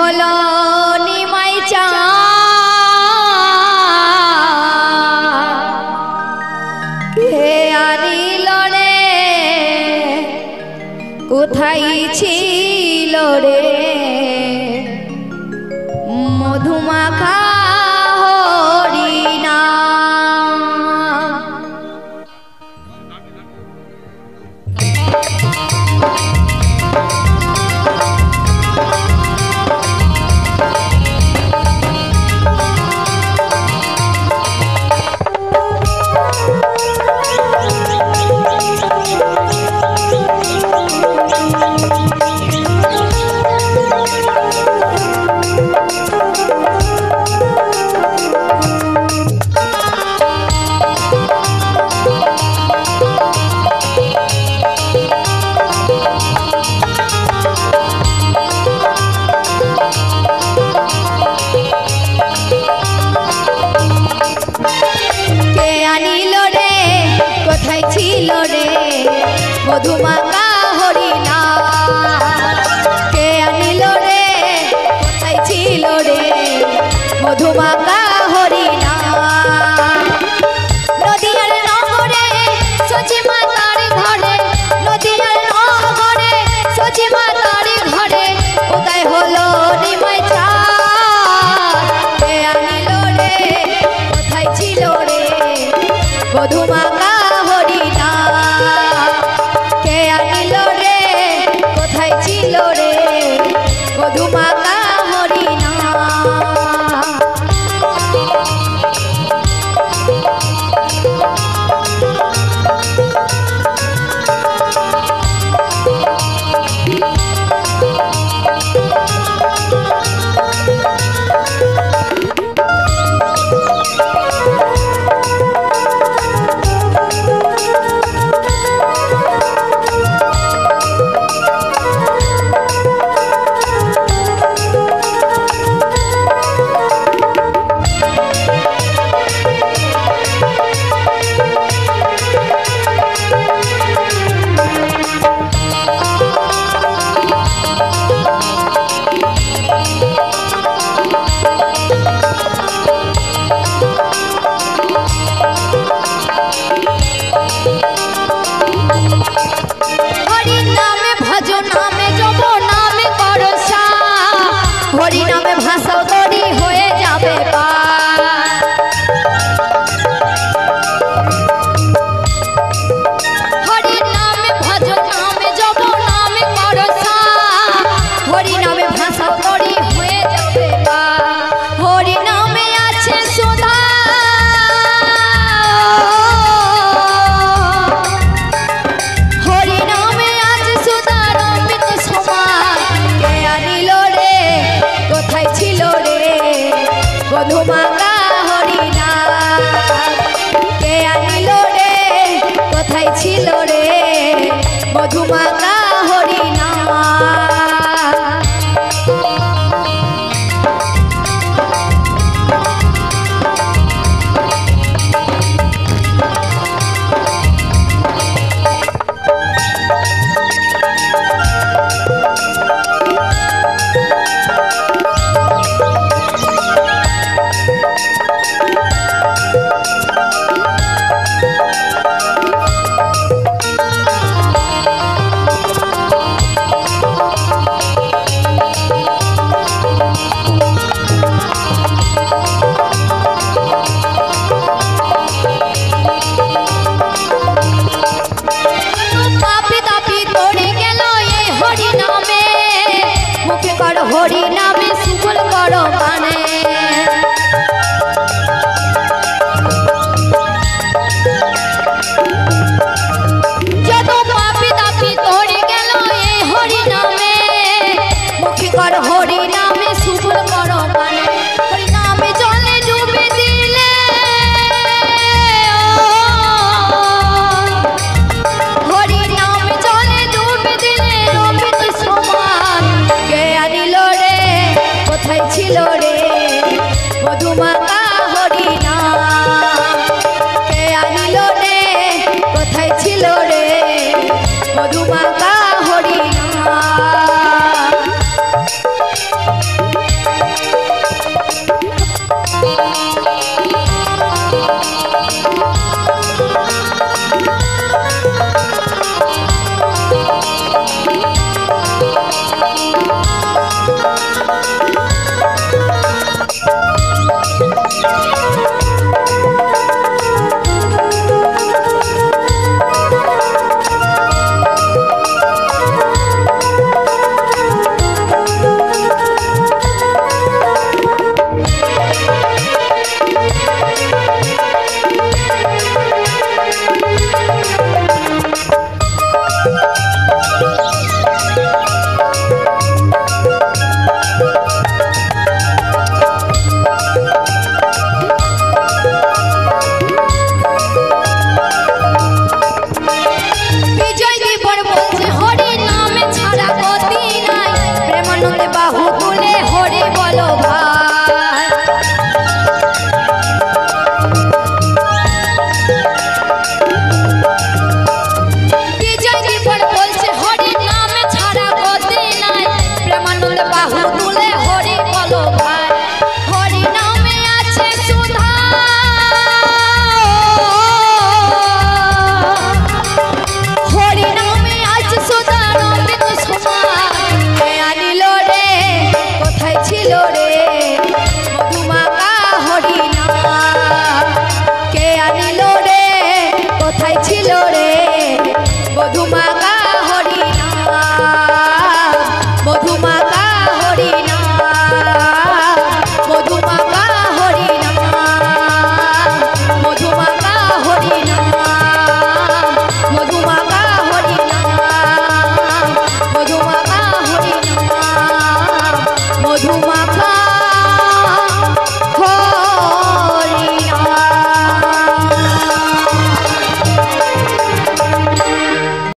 হলো নিমাই চা কে আনিল রে কোথায় ছিল রে মধুমাখা হরিনা মধুমাখা হরিণা কে আনিল রে কোথায় ছিল রে মধুমাখা হরিণা নদীয়ার নগরে সচি মাতার ঘরে নদীয়ার নগরে সচি মাতার ঘরে উদয় হলো নিমাই চা কে আনিল রে কোথায় ছিল রে মধুমাখা হরিণা মধুমাখা হরিণা হরি নামে ভাষাও তরি হয়ে যাবে হরি নামে ভজন নামে জপ নামে করসা হরি নামে ভাষাও তরি হয়ে যাবে হরি নামে আছে সুধা হরি নামে আছে সুধা অমৃত সমান কে আনিল রে কোথায় ছিল রে মধুমাখা হরিণা কে আনিল রে কোথায় ছিল রে মধুমাখা হরিণা হরি নামে সুফল করো মানে যত পাপি তাপি তোরে গেল এই হরি নামে মুখে কর হরি নামে সুফল করো মানে হরি নামে জলে ডুবে দিলে হরি নামে জলে ডুবে দিলে অমৃত সমান কে আনিল রে কোথায় ছিল রে মধুমাখা হরিণা কে আনিল রে কোথায় ছিল রে মধুমাখা হরিণা রে বধুমা